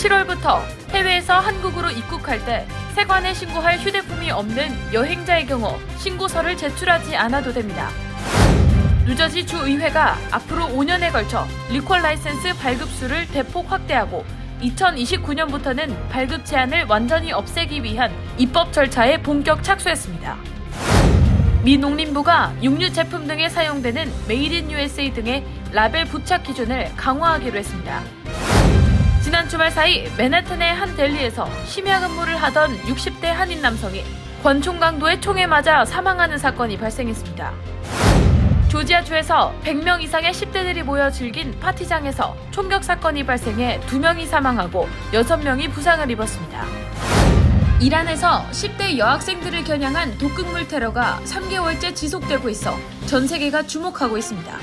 7월부터 해외에서 한국으로 입국할 때 세관에 신고할 휴대폰이 없는 여행자의 경우 신고서를 제출하지 않아도 됩니다. 뉴저지 주의회가 앞으로 5년에 걸쳐 리퀄 라이센스 발급수를 대폭 확대하고 2029년부터는 발급 제한을 완전히 없애기 위한 입법 절차에 본격 착수했습니다. 미 농림부가 육류 제품 등에 사용되는 메이드 인 USA 등의 라벨 부착 기준을 강화하기로 했습니다. 지난 주말 사이 맨해튼의 한 델리에서 심야 근무를 하던 60대 한인 남성이 권총 강도의 총에 맞아 사망하는 사건이 발생했습니다. 조지아주에서 100명 이상의 10대들이 모여 즐긴 파티장에서 총격 사건이 발생해 2명이 사망하고 6명이 부상을 입었습니다. 이란에서 10대 여학생들을 겨냥한 독극물 테러가 3개월째 지속되고 있어 전 세계가 주목하고 있습니다.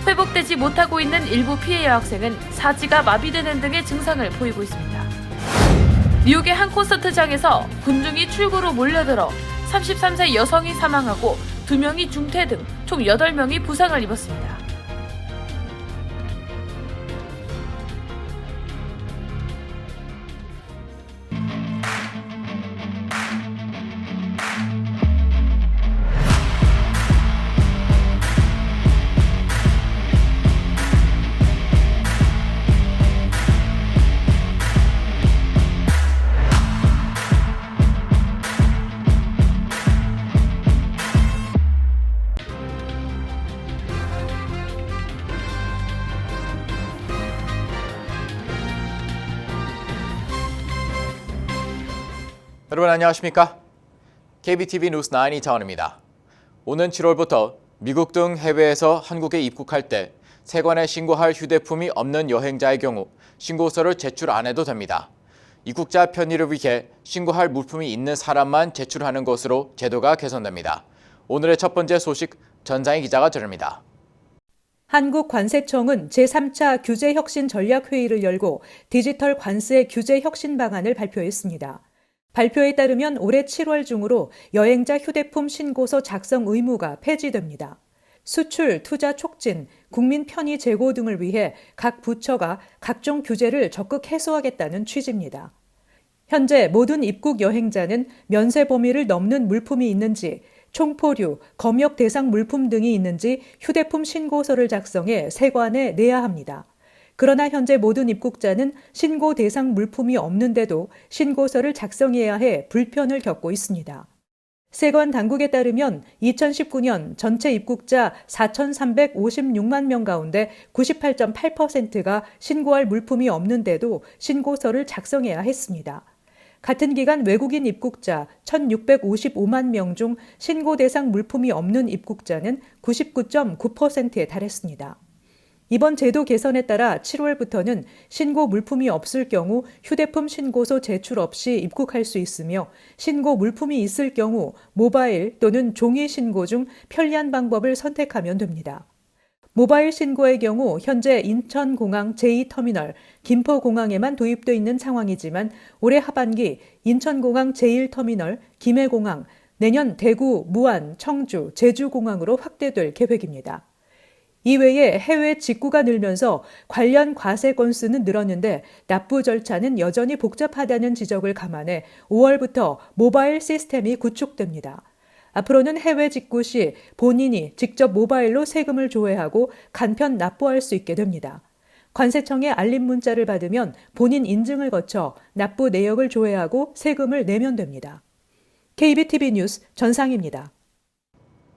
회복되지 못하고 있는 일부 피해 여학생은 사지가 마비되는 등의 증상을 보이고 있습니다. 뉴욕의 한 콘서트장에서 군중이 출구로 몰려들어 33세 여성이 사망하고 2명이 중퇴 등 총 8명이 부상을 입었습니다. 여러분 안녕하십니까? KBTV 뉴스 9 이차원입니다. 오는 7월부터 미국 등 해외에서 한국에 입국할 때 세관에 신고할 휴대폰이 없는 여행자의 경우 신고서를 제출 안 해도 됩니다. 입국자 편의를 위해 신고할 물품이 있는 사람만 제출하는 것으로 제도가 개선됩니다. 오늘의 첫 번째 소식 전장희 기자가 전합니다. 한국관세청은 제3차 규제혁신 전략회의를 열고 디지털 관세 규제 혁신 방안을 발표했습니다. 발표에 따르면 올해 7월 중으로 여행자 휴대폰 신고서 작성 의무가 폐지됩니다. 수출, 투자 촉진, 국민 편의 제고 등을 위해 각 부처가 각종 규제를 적극 해소하겠다는 취지입니다. 현재 모든 입국 여행자는 면세 범위를 넘는 물품이 있는지, 총포류, 검역 대상 물품 등이 있는지 휴대폰 신고서를 작성해 세관에 내야 합니다. 그러나 현재 모든 입국자는 신고 대상 물품이 없는데도 신고서를 작성해야 해 불편을 겪고 있습니다. 세관 당국에 따르면 2019년 전체 입국자 4,356만 명 가운데 98.8%가 신고할 물품이 없는데도 신고서를 작성해야 했습니다. 같은 기간 외국인 입국자 1,655만 명 중 신고 대상 물품이 없는 입국자는 99.9%에 달했습니다. 이번 제도 개선에 따라 7월부터는 신고 물품이 없을 경우 휴대폰 신고서 제출 없이 입국할 수 있으며 신고 물품이 있을 경우 모바일 또는 종이 신고 중 편리한 방법을 선택하면 됩니다. 모바일 신고의 경우 현재 인천공항 제2터미널, 김포공항에만 도입돼 있는 상황이지만 올해 하반기 인천공항 제1터미널, 김해공항, 내년 대구, 무안, 청주, 제주공항으로 확대될 계획입니다. 이외에 해외 직구가 늘면서 관련 과세 건수는 늘었는데 납부 절차는 여전히 복잡하다는 지적을 감안해 5월부터 모바일 시스템이 구축됩니다. 앞으로는 해외 직구 시 본인이 직접 모바일로 세금을 조회하고 간편 납부할 수 있게 됩니다. 관세청의 알림 문자를 받으면 본인 인증을 거쳐 납부 내역을 조회하고 세금을 내면 됩니다. KBTV 뉴스 전상입니다.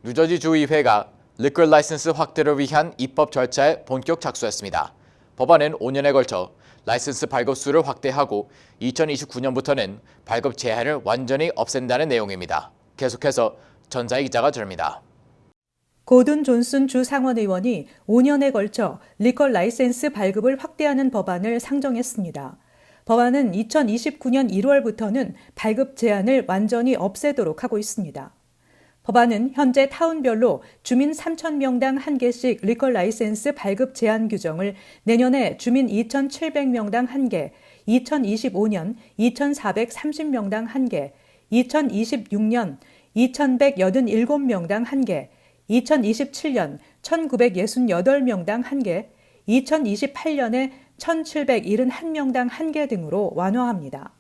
뉴저지 주의회가 리퀄 라이센스 확대를 위한 입법 절차에 본격 착수했습니다. 법안은 5년에 걸쳐 라이센스 발급수를 확대하고 2029년부터는 발급 제한을 완전히 없앤다는 내용입니다. 계속해서 전자희 기자가 전합니다. 고든 존슨 주 상원의원이 5년에 걸쳐 리퀄 라이센스 발급을 확대하는 법안을 상정했습니다. 법안은 2029년 1월부터는 발급 제한을 완전히 없애도록 하고 있습니다. 법안은 현재 타운별로 주민 3,000명당 1개씩 리퀄 라이센스 발급 제한 규정을 내년에 주민 2,700명당 1개, 2025년 2,430명당 1개, 2026년 2,187명당 1개, 2027년 1,968명당 1개, 2028년에 1,771명당 1개 등으로 완화합니다.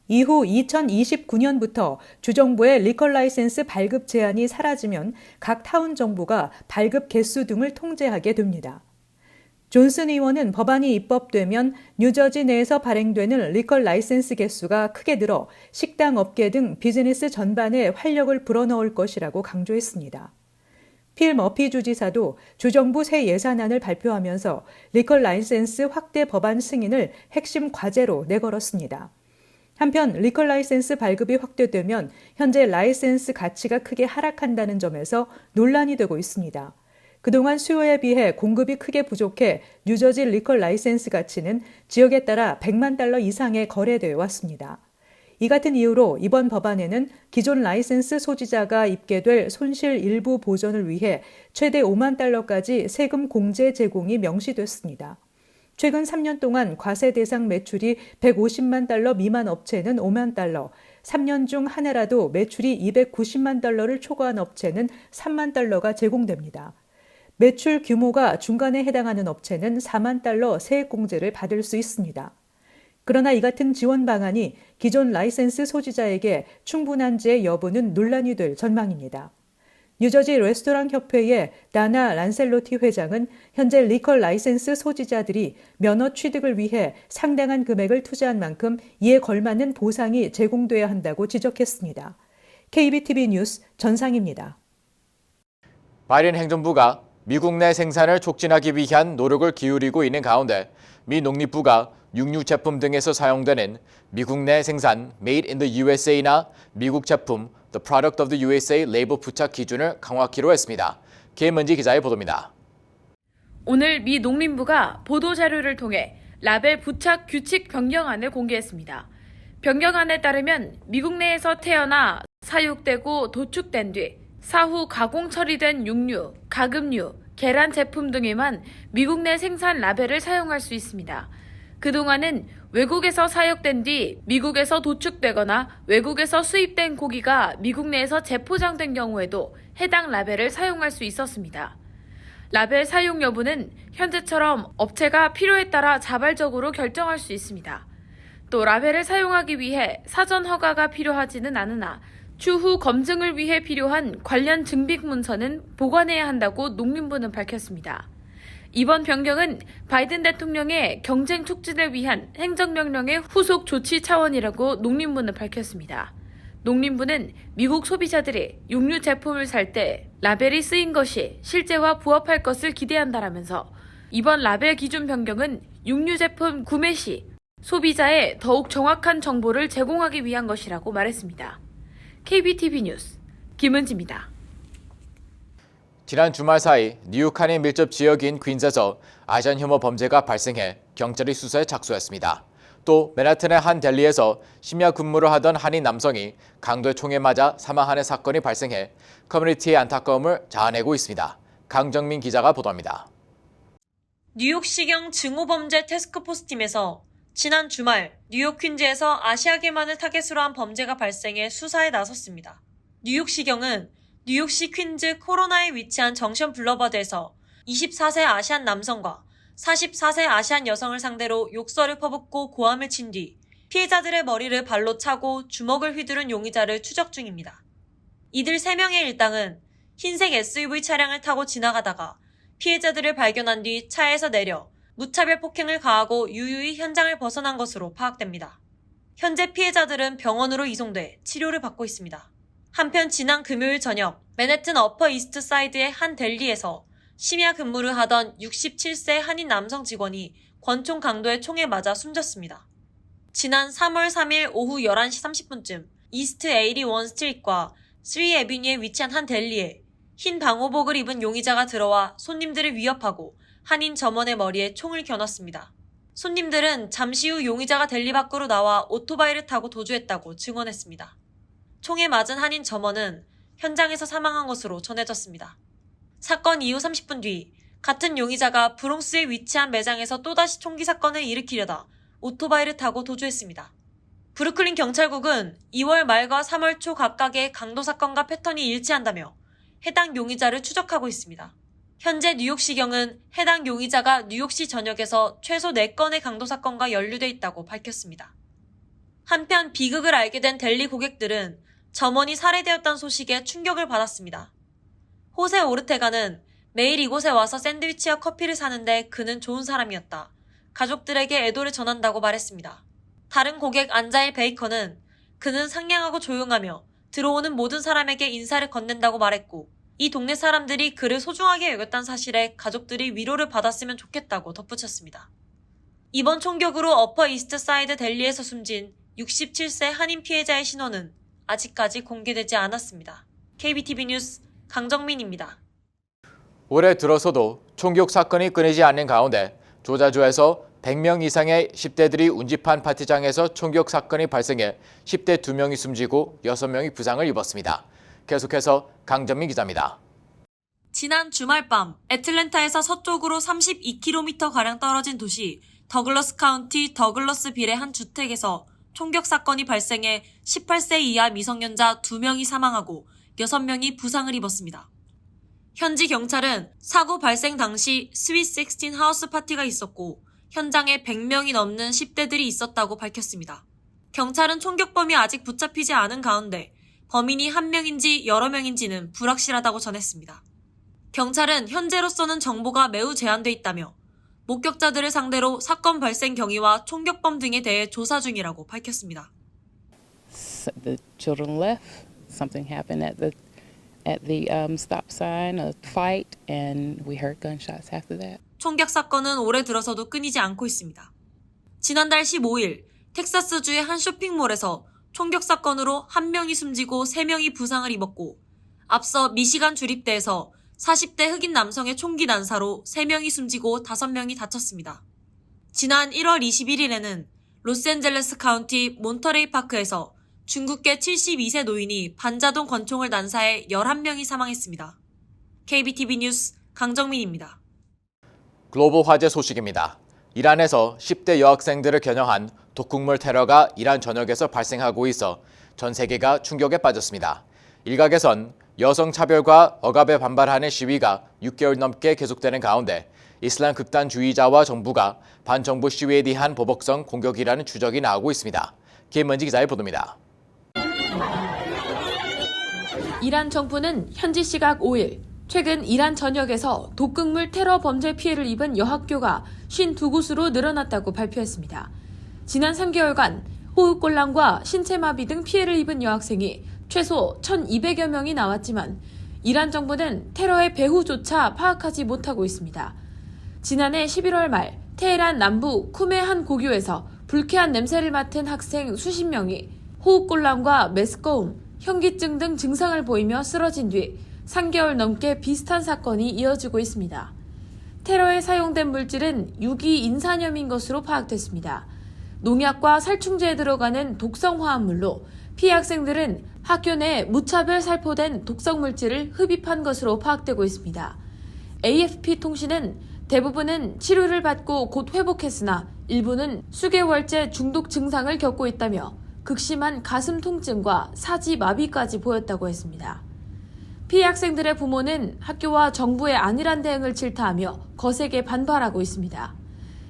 이후 2029년부터 주정부의 리컬 라이센스 발급 제한이 사라지면 각 타운 정부가 발급 개수 등을 통제하게 됩니다. 존슨 의원은 법안이 입법되면 뉴저지 내에서 발행되는 리컬 라이센스 개수가 크게 늘어 식당 업계 등 비즈니스 전반에 활력을 불어넣을 것이라고 강조했습니다. 필 머피 주지사도 주정부 새 예산안을 발표하면서 리컬 라이센스 확대 법안 승인을 핵심 과제로 내걸었습니다. 한편 리컬 라이센스 발급이 확대되면 현재 라이센스 가치가 크게 하락한다는 점에서 논란이 되고 있습니다. 그동안 수요에 비해 공급이 크게 부족해 뉴저지 리컬 라이센스 가치는 지역에 따라 100만 달러 이상에 거래되어 왔습니다. 이 같은 이유로 이번 법안에는 기존 라이센스 소지자가 입게 될 손실 일부 보전을 위해 최대 5만 달러까지 세금 공제 제공이 명시됐습니다. 최근 3년 동안 과세 대상 매출이 150만 달러 미만 업체는 5만 달러, 3년 중 한 해라도 매출이 290만 달러를 초과한 업체는 3만 달러가 제공됩니다. 매출 규모가 중간에 해당하는 업체는 4만 달러 세액 공제를 받을 수 있습니다. 그러나 이 같은 지원 방안이 기존 라이센스 소지자에게 충분한지의 여부는 논란이 될 전망입니다. 뉴저지 레스토랑 협회의 다나 란셀로티 회장은 현재 리컬 라이센스 소지자들이 면허 취득을 위해 상당한 금액을 투자한 만큼 이에 걸맞는 보상이 제공돼야 한다고 지적했습니다. KBTV 뉴스 전상입니다. 바이든 행정부가 미국 내 생산을 촉진하기 위한 노력을 기울이고 있는 가운데 미 농림부가 육류 제품 등에서 사용되는 미국 내 생산 Made in the USA나 미국 제품 The Product of the USA 레이블 부착 기준을 강화하기로 했습니다. 김은지 기자의 보도입니다. 오늘 미 농림부가 보도자료를 통해 라벨 부착 규칙 변경안을 공개했습니다. 변경안에 따르면 미국 내에서 태어나 사육되고 도축된 뒤 사후 가공 처리된 육류, 가금류, 계란 제품 등에만 미국 내 생산 라벨을 사용할 수 있습니다. 그동안은 외국에서 사육된 뒤 미국에서 도축되거나 외국에서 수입된 고기가 미국 내에서 재포장된 경우에도 해당 라벨을 사용할 수 있었습니다. 라벨 사용 여부는 현재처럼 업체가 필요에 따라 자발적으로 결정할 수 있습니다. 또 라벨을 사용하기 위해 사전 허가가 필요하지는 않으나 추후 검증을 위해 필요한 관련 증빙 문서는 보관해야 한다고 농림부는 밝혔습니다. 이번 변경은 바이든 대통령의 경쟁 촉진을 위한 행정명령의 후속 조치 차원이라고 농림부는 밝혔습니다. 농림부는 미국 소비자들이 육류 제품을 살 때 라벨이 쓰인 것이 실제와 부합할 것을 기대한다라면서 이번 라벨 기준 변경은 육류 제품 구매 시 소비자에 더욱 정확한 정보를 제공하기 위한 것이라고 말했습니다. KBTV 뉴스 김은지입니다. 지난 주말 사이 뉴욕 한인 밀접 지역인 퀸즈에서 아시안 혐오 범죄가 발생해 경찰이 수사에 착수했습니다. 또 맨하튼의 한 델리에서 심야 근무를 하던 한인 남성이 강도의 총에 맞아 사망하는 사건이 발생해 커뮤니티의 안타까움을 자아내고 있습니다. 강정민 기자가 보도합니다. 뉴욕시경 증오범죄 태스크포스 팀에서 지난 주말 뉴욕 퀸즈에서 아시아계만을 타겟으로 한 범죄가 발생해 수사에 나섰습니다. 뉴욕시경은 뉴욕시 퀸즈 코로나에 위치한 정션 블러버드에서 24세 아시안 남성과 44세 아시안 여성을 상대로 욕설을 퍼붓고 고함을 친 뒤 피해자들의 머리를 발로 차고 주먹을 휘두른 용의자를 추적 중입니다. 이들 3명의 일당은 흰색 SUV 차량을 타고 지나가다가 피해자들을 발견한 뒤 차에서 내려 무차별 폭행을 가하고 유유히 현장을 벗어난 것으로 파악됩니다. 현재 피해자들은 병원으로 이송돼 치료를 받고 있습니다. 한편 지난 금요일 저녁 맨해튼 어퍼 이스트 사이드의 한 델리에서 심야 근무를 하던 67세 한인 남성 직원이 권총 강도의 총에 맞아 숨졌습니다. 지난 3월 3일 오후 11시 30분쯤 이스트 81 스트리트과 3 애비뉴에 위치한 한 델리에 흰 방호복을 입은 용의자가 들어와 손님들을 위협하고 한인 점원의 머리에 총을 겨눴습니다. 손님들은 잠시 후 용의자가 델리 밖으로 나와 오토바이를 타고 도주했다고 증언했습니다. 총에 맞은 한인 점원은 현장에서 사망한 것으로 전해졌습니다. 사건 이후 30분 뒤 같은 용의자가 브롱스에 위치한 매장에서 또다시 총기 사건을 일으키려다 오토바이를 타고 도주했습니다. 브루클린 경찰국은 2월 말과 3월 초 각각의 강도 사건과 패턴이 일치한다며 해당 용의자를 추적하고 있습니다. 현재 뉴욕시경은 해당 용의자가 뉴욕시 전역에서 최소 4건의 강도 사건과 연루돼 있다고 밝혔습니다. 한편 비극을 알게 된 델리 고객들은 점원이 살해되었다는 소식에 충격을 받았습니다. 호세 오르테가는 매일 이곳에 와서 샌드위치와 커피를 사는데 그는 좋은 사람이었다. 가족들에게 애도를 전한다고 말했습니다. 다른 고객 안자일 베이커는 그는 상냥하고 조용하며 들어오는 모든 사람에게 인사를 건넨다고 말했고 이 동네 사람들이 그를 소중하게 여겼다는 사실에 가족들이 위로를 받았으면 좋겠다고 덧붙였습니다. 이번 총격으로 어퍼 이스트 사이드 델리에서 숨진 67세 한인 피해자의 신원은 아직까지 공개되지 않았습니다. KBTV 뉴스 강정민입니다. 올해 들어서도 총격 사건이 끊이지 않는 가운데 조자주에서 100명 이상의 10대들이 운집한 파티장에서 총격 사건이 발생해 10대 2명이 숨지고 6명이 부상을 입었습니다. 계속해서 강정민 기자입니다. 지난 주말 밤 애틀랜타에서 서쪽으로 32km가량 떨어진 도시 더글러스 카운티 더글러스빌의 한 주택에서 총격 사건이 발생해 18세 이하 미성년자 2명이 사망하고 6명이 부상을 입었습니다. 현지 경찰은 사고 발생 당시 스윗 16 하우스 파티가 있었고 현장에 100명이 넘는 10대들이 있었다고 밝혔습니다. 경찰은 총격범이 아직 붙잡히지 않은 가운데 범인이 한 명인지 여러 명인지는 불확실하다고 전했습니다. 경찰은 현재로서는 정보가 매우 제한돼 있다며 목격자들을 상대로 사건 발생 경위와 총격범 등에 대해 조사 중이라고 밝혔습니다. The children left. Something happened at the stop sign, a fight, and we heard gunshots after that. 총격 사건은 올해 들어서도 끊이지 않고 있습니다. 지난달 15일 텍사스주의 한 쇼핑몰에서 총격 사건으로 1명이 숨지고 3명이 부상을 입었고 앞서 미시간 주립대에서 40대 흑인 남성의 총기 난사로 3명이 숨지고 5명이 다쳤습니다. 지난 1월 21일에는 로스앤젤레스 카운티 몬터레이 파크에서 중국계 72세 노인이 반자동 권총을 난사해 11명이 사망했습니다. KBTV 뉴스 강정민입니다. 글로벌 화제 소식입니다. 이란에서 10대 여학생들을 겨냥한 독극물 테러가 이란 전역에서 발생하고 있어 전 세계가 충격에 빠졌습니다. 일각에선 여성 차별과 억압에 반발하는 시위가 6개월 넘게 계속되는 가운데 이슬람 극단주의자와 정부가 반정부 시위에 대한 보복성 공격이라는 추적이 나오고 있습니다. 김은지 기자의 보도입니다. 이란 정부는 현지 시각 5일 최근 이란 전역에서 독극물 테러 범죄 피해를 입은 여학교가 52곳으로 늘어났다고 발표했습니다. 지난 3개월간 호흡곤란과 신체마비 등 피해를 입은 여학생이 최소 1,200여 명이 나왔지만 이란 정부는 테러의 배후조차 파악하지 못하고 있습니다. 지난해 11월 말 테헤란 남부 쿠메 한 고교에서 불쾌한 냄새를 맡은 학생 수십 명이 호흡곤란과 메스꺼움, 현기증 등 증상을 보이며 쓰러진 뒤 3개월 넘게 비슷한 사건이 이어지고 있습니다. 테러에 사용된 물질은 유기 인산염인 것으로 파악됐습니다. 농약과 살충제에 들어가는 독성 화합물로 피해 학생들은 학교 내 무차별 살포된 독성 물질을 흡입한 것으로 파악되고 있습니다. AFP 통신은 대부분은 치료를 받고 곧 회복했으나 일부는 수개월째 중독 증상을 겪고 있다며 극심한 가슴 통증과 사지 마비까지 보였다고 했습니다. 피해 학생들의 부모는 학교와 정부의 안일한 대응을 질타하며 거세게 반발하고 있습니다.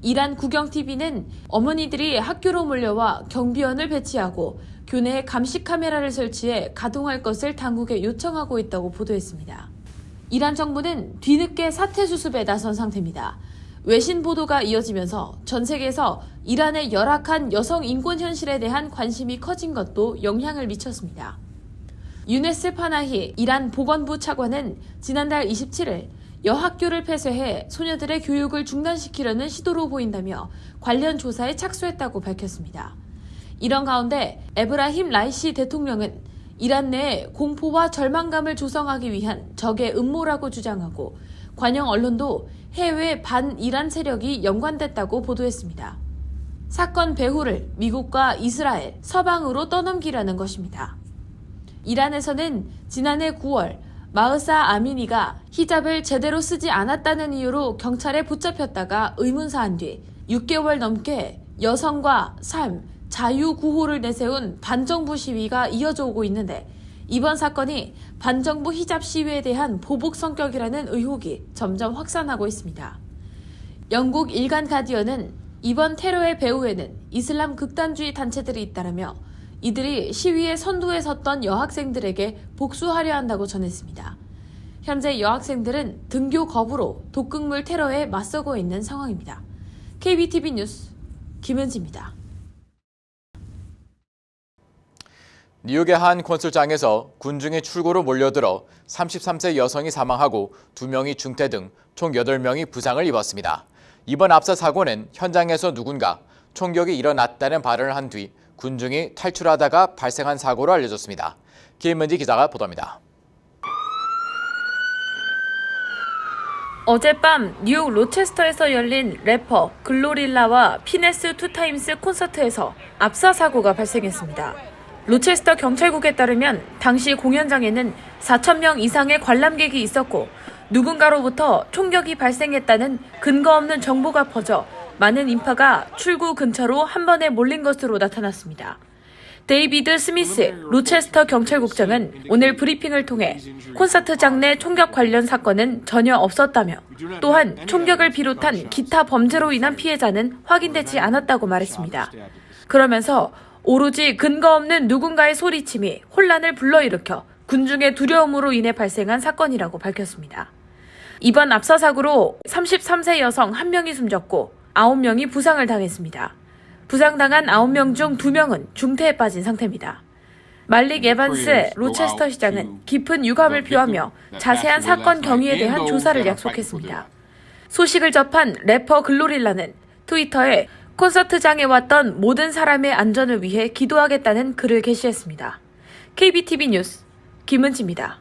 이란 국영TV는 어머니들이 학교로 몰려와 경비원을 배치하고 교내에 감시 카메라를 설치해 가동할 것을 당국에 요청하고 있다고 보도했습니다. 이란 정부는 뒤늦게 사태 수습에 나선 상태입니다. 외신 보도가 이어지면서 전 세계에서 이란의 열악한 여성 인권 현실에 대한 관심이 커진 것도 영향을 미쳤습니다. 유네스 파나히 이란 보건부 차관은 지난달 27일 여학교를 폐쇄해 소녀들의 교육을 중단시키려는 시도로 보인다며 관련 조사에 착수했다고 밝혔습니다. 이런 가운데 에브라힘 라이시 대통령은 이란 내에 공포와 절망감을 조성하기 위한 적의 음모라고 주장하고 관영 언론도 해외 반이란 세력이 연관됐다고 보도했습니다. 사건 배후를 미국과 이스라엘, 서방으로 떠넘기려는 것입니다. 이란에서는 지난해 9월 마흐사 아미니가 히잡을 제대로 쓰지 않았다는 이유로 경찰에 붙잡혔다가 의문사한 뒤 6개월 넘게 여성과 삶, 자유 구호를 내세운 반정부 시위가 이어져 오고 있는데 이번 사건이 반정부 히잡 시위에 대한 보복 성격이라는 의혹이 점점 확산하고 있습니다. 영국 일간 가디언은 이번 테러의 배후에는 이슬람 극단주의 단체들이 있다라며 이들이 시위의 선두에 섰던 여학생들에게 복수하려 한다고 전했습니다. 현재 여학생들은 등교 거부로 독극물 테러에 맞서고 있는 상황입니다. KBTV 뉴스 김은지입니다. 뉴욕의 한 콘술장에서 군중이 출구로 몰려들어 33세 여성이 사망하고 2명이 중태 등 총 8명이 부상을 입었습니다. 이번 압사 사고는 현장에서 누군가 총격이 일어났다는 발언을 한 뒤 군중이 탈출하다가 발생한 사고로 알려졌습니다. 김은지 기자가 보도합니다. 어젯밤 뉴욕 로체스터에서 열린 래퍼 글로릴라와 피네스 투타임스 콘서트에서 압사 사고가 발생했습니다. 로체스터 경찰국에 따르면 당시 공연장에는 4,000명 이상의 관람객이 있었고 누군가로부터 총격이 발생했다는 근거 없는 정보가 퍼져 많은 인파가 출구 근처로 한 번에 몰린 것으로 나타났습니다. 데이비드 스미스 로체스터 경찰국장은 오늘 브리핑을 통해 콘서트장 내 총격 관련 사건은 전혀 없었다며 또한 총격을 비롯한 기타 범죄로 인한 피해자는 확인되지 않았다고 말했습니다. 그러면서 오로지 근거 없는 누군가의 소리침이 혼란을 불러일으켜 군중의 두려움으로 인해 발생한 사건이라고 밝혔습니다. 이번 압사 사고로 33세 여성 1명이 숨졌고 9명이 부상을 당했습니다. 부상당한 9명 중 2명은 중태에 빠진 상태입니다. 말릭 에반스 로체스터 시장은 깊은 유감을 표하며 자세한 사건 경위에 대한 조사를 약속했습니다. 소식을 접한 래퍼 글로릴라는 트위터에 콘서트장에 왔던 모든 사람의 안전을 위해 기도하겠다는 글을 게시했습니다. KBTV 뉴스 김은지입니다.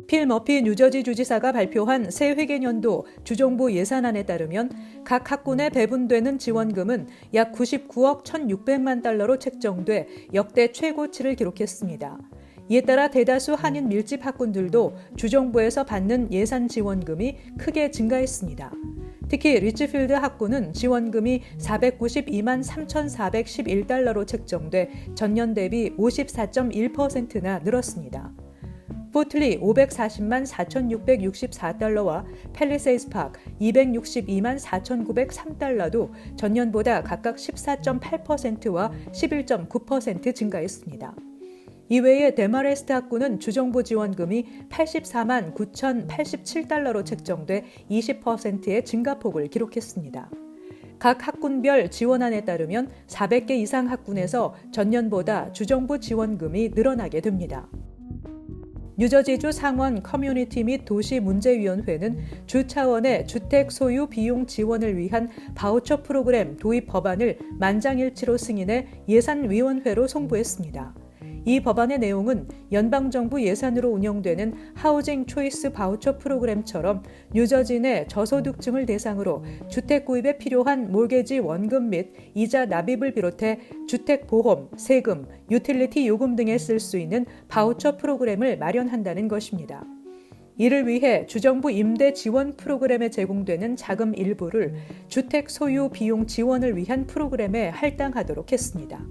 필 머피 뉴저지 주지사가 발표한 새 회계년도 주정부 예산안에 따르면 각 학군에 배분되는 지원금은 약 99억 1,600만 달러로 책정돼 역대 최고치를 기록했습니다. 이에 따라 대다수 한인 밀집 학군들도 주정부에서 받는 예산 지원금이 크게 증가했습니다. 특히 리치필드 학군은 지원금이 492만 3,411달러로 책정돼 전년 대비 54.1%나 늘었습니다. 포틀리 540만 4,664달러와 팰리세이스 파크 262만 4,903달러도 전년보다 각각 14.8%와 11.9% 증가했습니다. 이외에 데마레스트 학군은 주정부 지원금이 84만 9,087달러로 책정돼 20%의 증가폭을 기록했습니다. 각 학군별 지원안에 따르면 400개 이상 학군에서 전년보다 주정부 지원금이 늘어나게 됩니다. 뉴저지주 상원 커뮤니티 및 도시문제위원회는 주 차원의 주택 소유 비용 지원을 위한 바우처 프로그램 도입 법안을 만장일치로 승인해 예산위원회로 송부했습니다. 이 법안의 내용은 연방정부 예산으로 운영되는 하우징 초이스 바우처 프로그램처럼 뉴저지 내 저소득층을 대상으로 주택 구입에 필요한 몰게지 원금 및 이자 납입을 비롯해 주택보험, 세금, 유틸리티 요금 등에 쓸 수 있는 바우처 프로그램을 마련한다는 것입니다. 이를 위해 주정부 임대 지원 프로그램에 제공되는 자금 일부를 주택 소유 비용 지원을 위한 프로그램에 할당하도록 했습니다.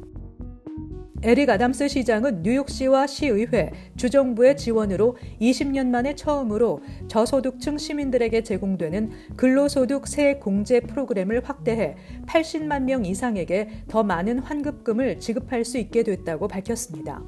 에릭 아담스 시장은 뉴욕시와 시의회, 주정부의 지원으로 20년 만에 처음으로 저소득층 시민들에게 제공되는 근로소득 세액 공제 프로그램을 확대해 80만 명 이상에게 더 많은 환급금을 지급할 수 있게 됐다고 밝혔습니다.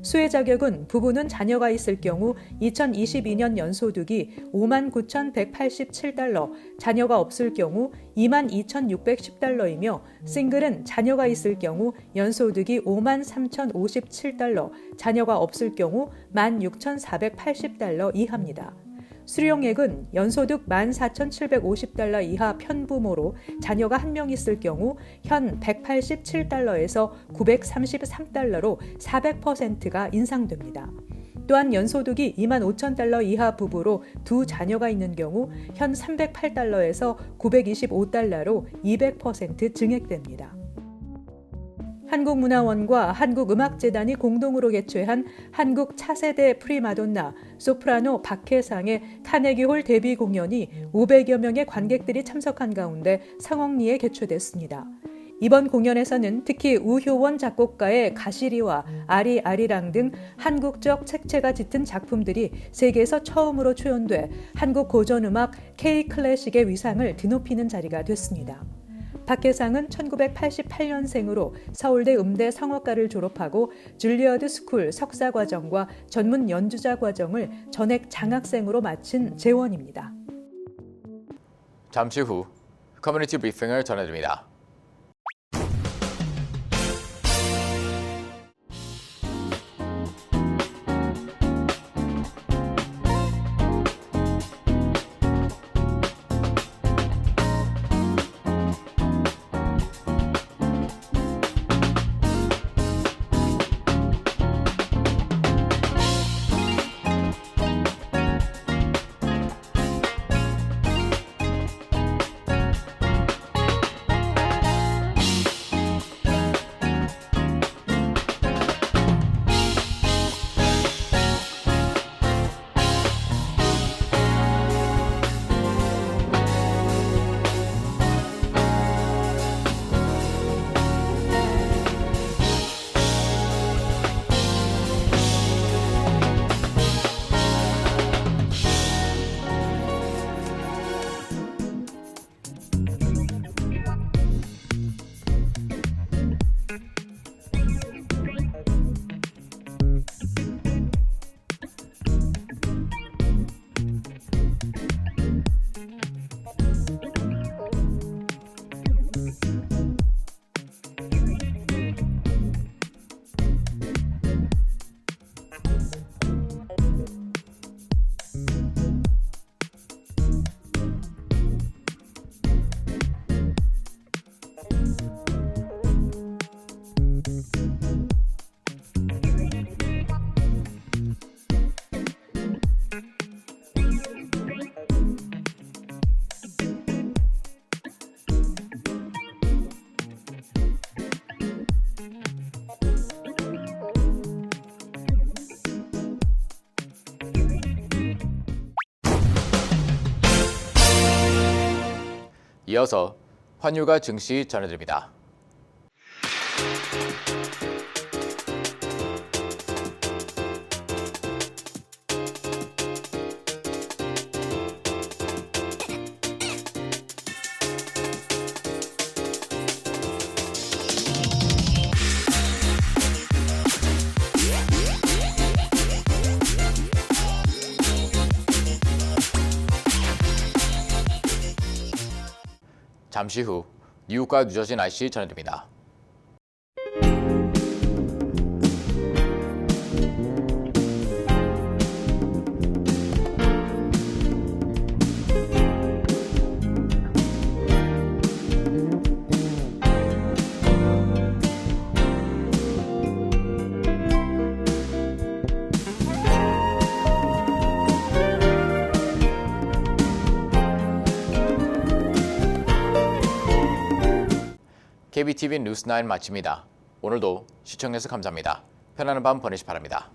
수혜 자격은 부부는 자녀가 있을 경우 2022년 연소득이 5만 9,187달러, 자녀가 없을 경우 2만 2,610달러이며 싱글은 자녀가 있을 경우 연소득이 5만 3,057달러, 자녀가 없을 경우 1만 6,480달러 이하입니다. 수령액은 연소득 14,750달러 이하 편부모로 자녀가 1명 있을 경우 현 187달러에서 933달러로 400%가 인상됩니다. 또한 연소득이 2만 5천 달러 이하 부부로 두 자녀가 있는 경우 현 308달러에서 925달러로 200% 증액됩니다. 한국문화원과 한국음악재단이 공동으로 개최한 한국 차세대 프리마돈나 소프라노 박혜상의 카네기홀 데뷔 공연이 500여 명의 관객들이 참석한 가운데 상억리에 개최됐습니다. 이번 공연에서는 특히 우효원 작곡가의 가시리와 아리아리랑 등 한국적 색채가 짙은 작품들이 세계에서 처음으로 초연돼 한국 고전음악 K-클래식의 위상을 드높이는 자리가 됐습니다. 박혜상은 1988년생으로 서울대 음대 성악과를 졸업하고 줄리어드 스쿨 석사과정과 전문 연주자 과정을 전액 장학생으로 마친 재원입니다. 잠시 후 커뮤니티 브리핑을 전해드립니다. 이어서 환율과 증시 전해드립니다. 잠시 후 뉴욕과 뉴저지 날씨 전해드립니다. KBTV 뉴스9 마칩니다. 오늘도 시청해주셔서 감사합니다. 편안한 밤 보내시기 바랍니다.